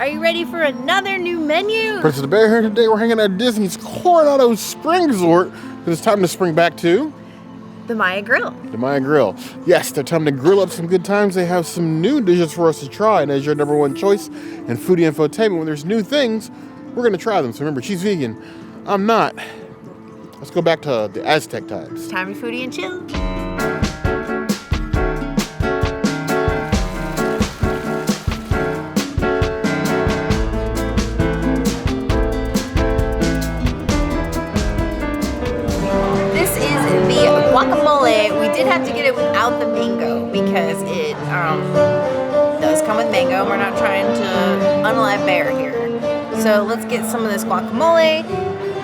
Are you ready for another new menu? Prince of the Bear here. Today we're hanging at Disney's Coronado Spring Resort because it's time to spring back to the Maya Grill. The Maya Grill. Yes, they're time to grill up some good times. They have some new dishes for us to try, and as your number one choice and foodie infotainment, when there's new things, we're going to try them. So remember, she's vegan. I'm not. Let's go back to the Aztec times. It's time to foodie and chill. Guacamole, we did have to get it without the mango because it does come with mango. We're not trying to unalive bear here. So let's get some of this guacamole.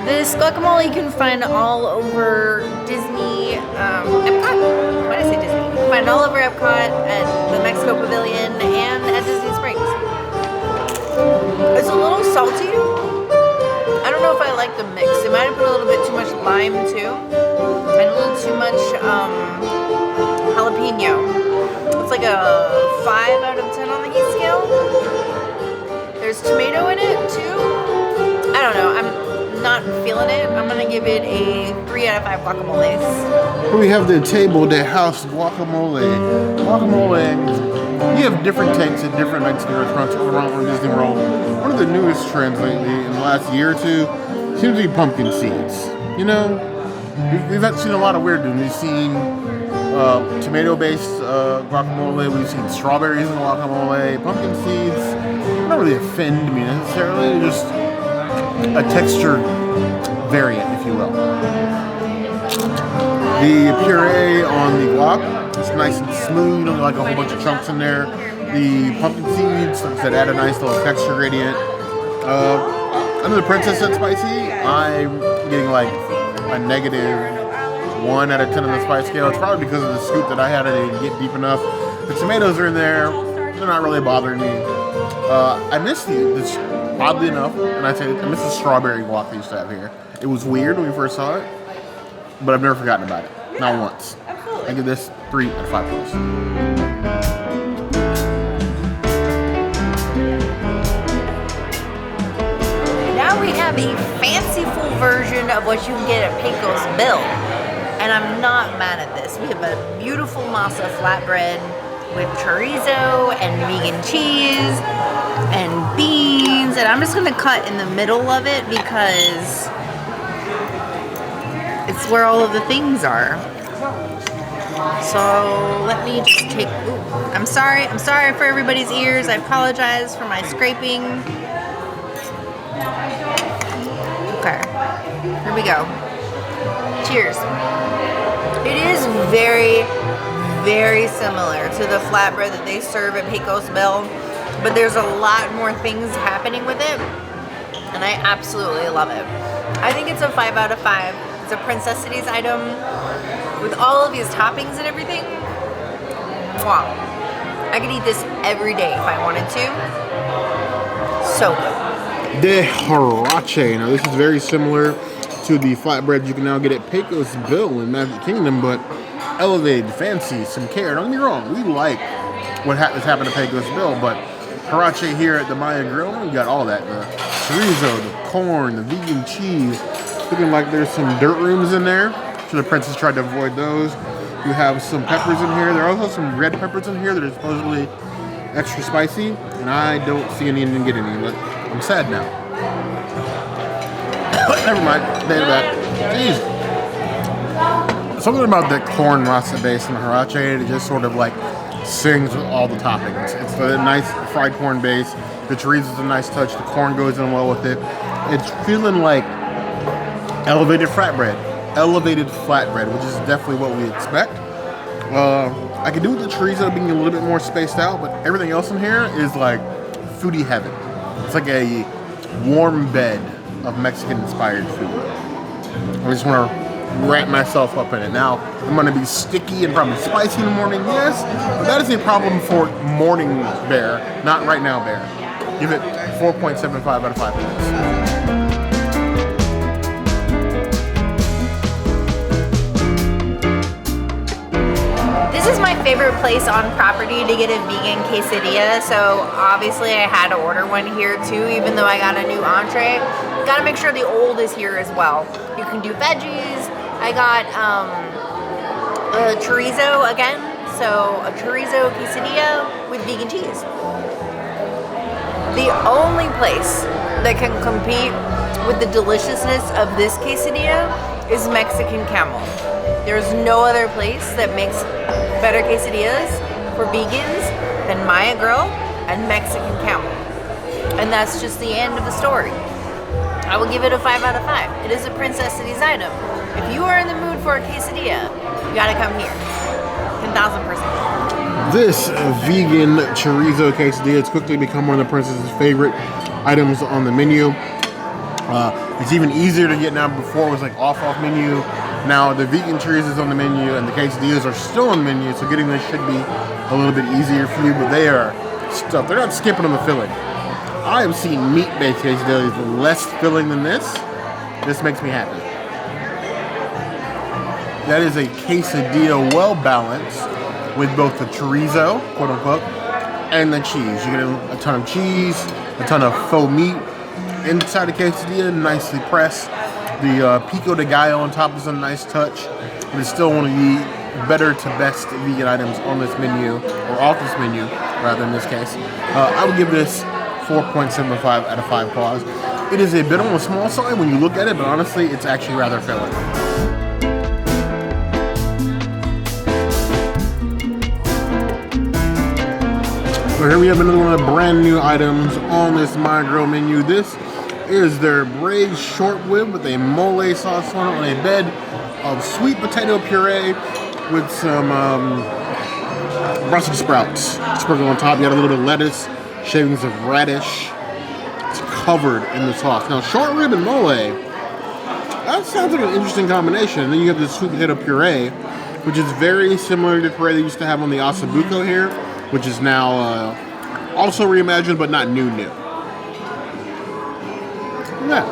This guacamole you can find all over Disney, Epcot. Why did I say Disney? You can find it all over Epcot, at the Mexico Pavilion, and at Disney Springs. It's a little salty. I don't know if I like the mix. They might have put a little bit too much lime too. And a little too much jalapeno. It's like a 5 out of 10 on the heat scale. There's tomato in it too. I don't know. I'm not feeling it. I'm gonna give it a 3 out of 5 guacamoles. We have the table de house guacamole. Guacamole. You have different takes at different Mexican restaurants around Disney World. One of the newest trends lately in the last year or two seems to be pumpkin seeds. You know? We've seen a lot of weird ones. We've seen tomato-based guacamole. We've seen strawberries in the guacamole. Pumpkin seeds don't really offend me necessarily. They're just a texture variant, if you will. The puree on the guac is nice and smooth. You don't like a whole bunch of chunks in there. The pumpkin seeds, like I said, add a nice little texture gradient. Under the Princess said spicy, I'm getting like a -1 out of 10 on the spice scale. It's probably because of the scoop that I had. I didn't get deep enough. The tomatoes are in there. They're not really bothering me. I miss this, oddly enough, and I miss the strawberry guac they used to have here. It was weird when we first saw it, but I've never forgotten about it. Not once. I give this 3 out of 5 points. Now we have a fanciful version of what you can get at Pico's Bill. And I'm not mad at this. We have a beautiful masa flatbread with chorizo and vegan cheese and beans. And I'm just gonna cut in the middle of it because it's where all of the things are. So let me just take, I'm sorry for everybody's ears. I apologize for my scraping. Okay, here we go. Cheers. It is very, very similar to the flatbread that they serve at Pecos Bill, but there's a lot more things happening with it, and I absolutely love it. I think it's a 5 out of 5. It's a Princessities item with all of these toppings and everything. Wow. I could eat this every day if I wanted to. So good. The Huarache. Now this is very similar to the flatbread you can now get at Pecos Bill in Magic Kingdom, but elevated, fancy, some care. Don't get me wrong, we like what has happened to Pecos Bill, but Huarache here at the Maya Grill, we got all that. The chorizo, the corn, the vegan cheese. Looking like there's some dirt rooms in there. So the princess tried to avoid those. You have some peppers in here. There are also some red peppers in here that are supposedly extra spicy, and I don't see any and didn't get any, but I'm sad now. But never mind, made it back. Jeez. Something about that corn masa base in the Huarache, it just sort of like sings with all the toppings. It's a nice fried corn base. The chorizo is a nice touch. The corn goes in well with it. It's feeling like elevated flatbread, which is definitely what we expect. I could do with the chorizo being a little bit more spaced out, but everything else in here is like foodie heaven. It's like a warm bed of Mexican-inspired food. I just want to wrap myself up in it. Now, I'm going to be sticky and probably spicy in the morning, yes, but that is a problem for morning bear, not right now bear. Give it 4.75 out of 5 points. This is my favorite place on property to get a vegan quesadilla, so obviously I had to order one here too, even though I got a new entree. Gotta make sure the old is here as well. You can do veggies. I got a chorizo again, so a chorizo quesadilla with vegan cheese. The only place that can compete with the deliciousness of this quesadilla is Mexican Camel. There's no other place that makes better quesadillas for vegans than Maya Grill and Mexican Camel. And that's just the end of the story. I will give it a 5 out of 5. It is a Princess Cities item. If you are in the mood for a quesadilla, you gotta come here. 10,000%. This vegan chorizo quesadilla has quickly become one of the princess's favorite items on the menu. It's even easier to get now. Before it was like off menu. Now the vegan chorizo is on the menu and the quesadillas are still on the menu, so getting this should be a little bit easier for you, but they are stuffed. They're not skipping on the filling. I have seen meat-based quesadillas with less filling than this. This makes me happy. That is a quesadilla well balanced with both the chorizo, quote unquote, and the cheese. You get a ton of cheese, a ton of faux meat inside the quesadilla, nicely pressed. The pico de gallo on top is a nice touch. But it's still one of the better to best vegan items on this menu, or off this menu, rather in this case. I would give this 4.75 out of 5 claws. It is a bit on the small side when you look at it, but honestly, it's actually rather filling. So here we have another one of the brand new items on this My Grill menu. This is their braised short rib with a mole sauce on it on a bed of sweet potato puree with some Brussels sprouts sprinkled on top. You got a little bit of lettuce, shavings of radish. It's covered in the sauce. Now, short rib and mole, that sounds like an interesting combination. And then you have this sweet potato puree, which is very similar to the puree they used to have on the ossobuco here, which is now also reimagined, but not new. Yeah.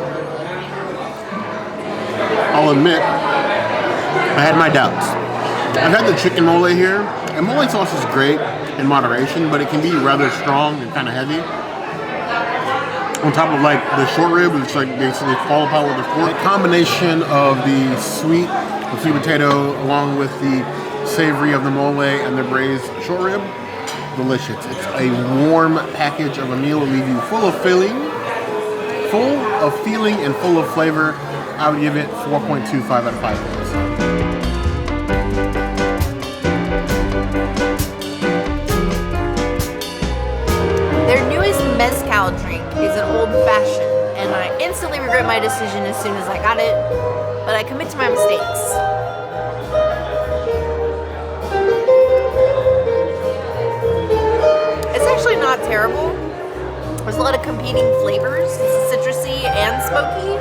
I'll admit, I had my doubts. I've had the chicken mole here, and mole sauce is great in moderation, but it can be rather strong and kind of heavy. On top of like the short rib, which like basically fall apart with the fork. The combination of the sweet potato along with the savory of the mole and the braised short rib, delicious. It's a warm package of a meal. It'll leave you full of feeling and full of flavor. I would give it 4.25 out of 5 points. Their newest Mezcal drink is an old-fashioned, and I instantly regret my decision as soon as I got it, but I commit to my mistakes. It's actually not terrible. There's a lot of competing flavors. It's citrusy and smoky,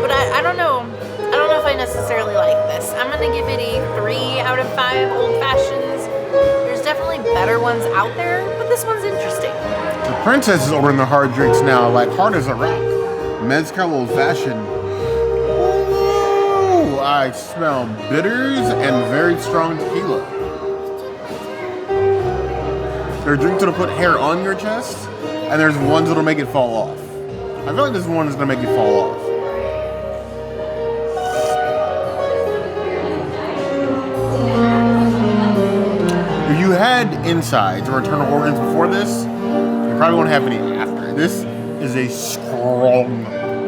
but I don't know. I don't know if I necessarily like this. I'm gonna give it a 3 out of 5 old-fashions. There's definitely better ones out there, but this one's interesting. The princess is ordering the hard drinks now, like hard as a rock. Mezcal old fashioned. Ooh, I smell bitters and very strong tequila. There are drinks that'll put hair on your chest, and there's ones that'll make it fall off. I feel like this one is gonna make it fall off. If you had insides or internal organs before this, you probably won't have any after. This is a strong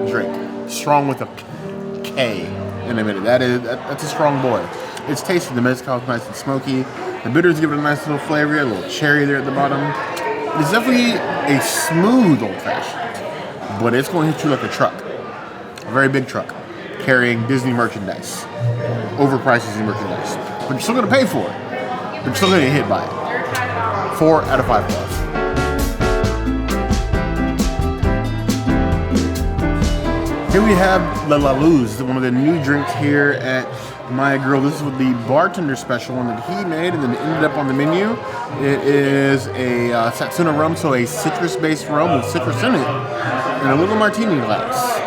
drink. Strong with a K in a minute. That's a strong boy. It's tasty. The mezcal is nice and smoky. The bitters give it a nice little flavor. A little cherry there at the bottom. It's definitely a smooth old fashioned, but it's going to hit you like a truck. A very big truck carrying Disney merchandise. Overpriced Disney merchandise. But you're still going to pay for it. But you're still going to get hit by it. 4 out of 5 plus. Here we have La Luz, one of the new drinks here at My Grill. This is with the bartender special one that he made and then ended up on the menu. It is a Satsuma rum, so a citrus-based rum with citrus in it, and a little martini glass.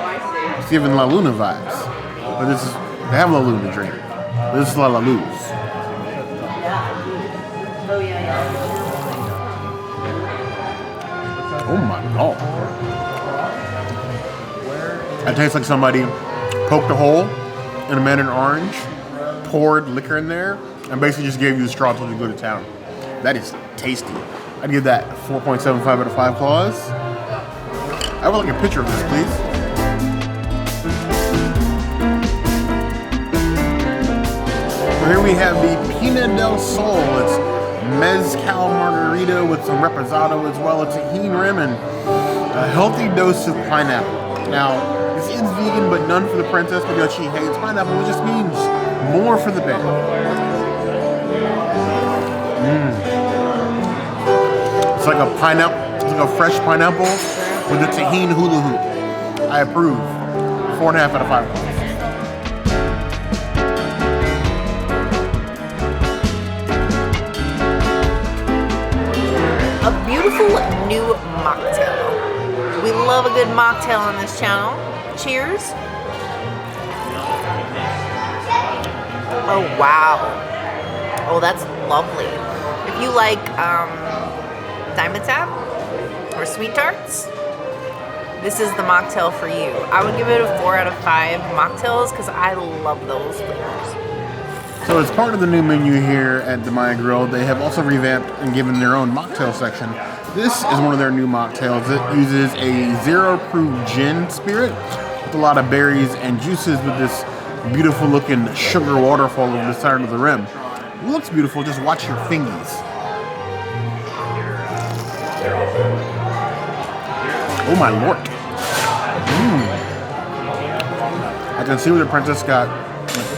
It's giving La Luna vibes. But they have La Luna drink. This is La Luz. Oh. It tastes like somebody poked a hole in a mandarin orange, poured liquor in there, and basically just gave you a straw till you go to town. That is tasty. I'd give that 4.75 out of 5 claws. I would like a picture of this, please. So here we have the Pina del Sol. It's Mezcal margarita with some reposado as well, a tahini rim, and a healthy dose of pineapple. Now, this is vegan, but none for the princess because she hates pineapple, which just means more for the band. It's like a pineapple, it's like a fresh pineapple with a tahini hula hoop. I approve. 4.5 out of 5. A beautiful new mocktail. We love a good mocktail on this channel. Cheers. Oh, wow. Oh, that's lovely. If you like Diamond Tap or Sweet Tarts, this is the mocktail for you. I would give it a 4 out of 5 mocktails because I love those flavors. So as part of the new menu here at the Maya Grill, they have also revamped and given their own mocktail section. This is one of their new mocktails. It uses a 0 proof gin spirit with a lot of berries and juices with this beautiful looking sugar waterfall over the side of the rim. It looks beautiful, just watch your fingies. Oh my lord. I can see where the princess got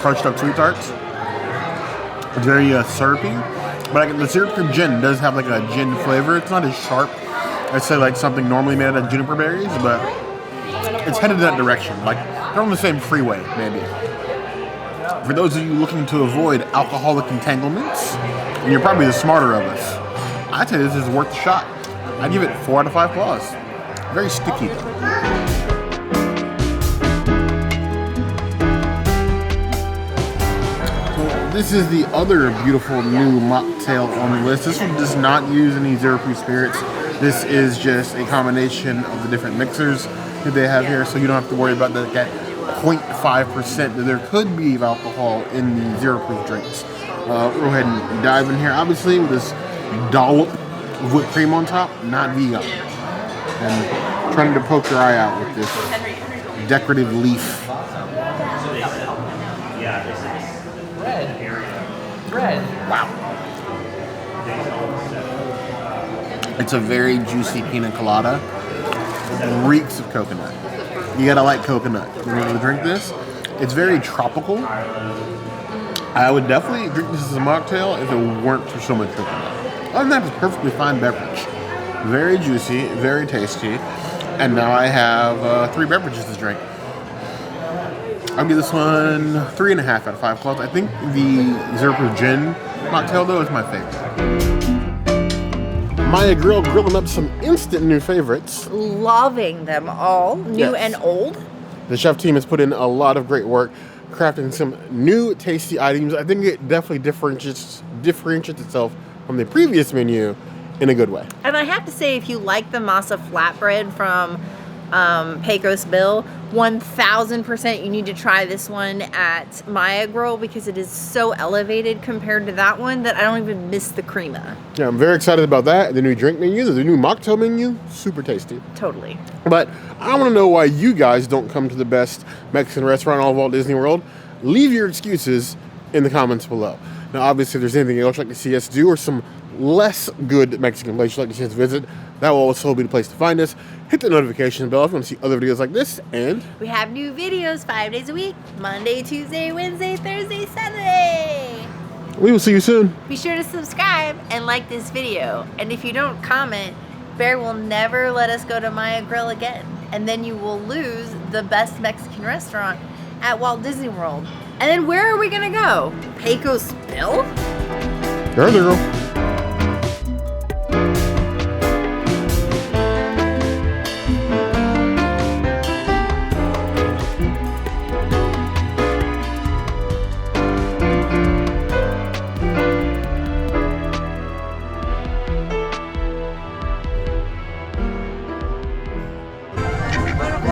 crushed up sweet tarts. It's very syrupy, but the syrup from gin does have like a gin flavor. It's not as sharp as say like something normally made out of juniper berries, but it's headed in that direction. Like they're on the same freeway, maybe. For those of you looking to avoid alcoholic entanglements, and you're probably the smarter of us, I'd say this is worth the shot. I'd give it 4 out of 5 claws. Very sticky though. This is the other beautiful new mocktail on the list. This one does not use any 0 proof spirits. This is just a combination of the different mixers that they have here, so you don't have to worry about that 0.5% that there could be of alcohol in the 0 proof drinks. We'll go ahead and dive in here, obviously, with this dollop of whipped cream on top, not vegan. And trying to poke your eye out with this decorative leaf. Red. Wow. It's a very juicy pina colada. Reeks of coconut. You gotta like coconut when you drink this. It's very tropical. I would definitely drink this as a mocktail if it weren't for so much coconut. Other than that, it's a perfectly fine beverage. Very juicy, very tasty. And now I have 3 beverages to drink. I'll give this one 3.5 out of 5 claws. I think the 0 proof gin mocktail though is my favorite. Maya Grill grilling up some instant new favorites. Loving them all, new and old. The chef team has put in a lot of great work crafting some new tasty items. I think it definitely differentiates itself from the previous menu in a good way. And I have to say, if you like the masa flatbread from Pecos Bill, 1000% you need to try this one at Maya Grill because it is so elevated compared to that one that I don't even miss the crema. Yeah, I'm very excited about that. The new drink menu, the new mocktail menu, super tasty. Totally. But I want to know why you guys don't come to the best Mexican restaurant in all of Walt Disney World. Leave your excuses in the comments below. Now, obviously, if there's anything else you'd like to see us do or some less good Mexican place you'd like to see us visit, that will also be the place to find us. Hit the notification bell if you want to see other videos like this, and we have new videos 5 days a week, Monday, Tuesday, Wednesday, Thursday, Saturday. We will see you soon. Be sure to subscribe and like this video. And if you don't comment, Bear will never let us go to Maya Grill again. And then you will lose the best Mexican restaurant at Walt Disney World. And then where are we gonna go? Pecos Bill? There they go.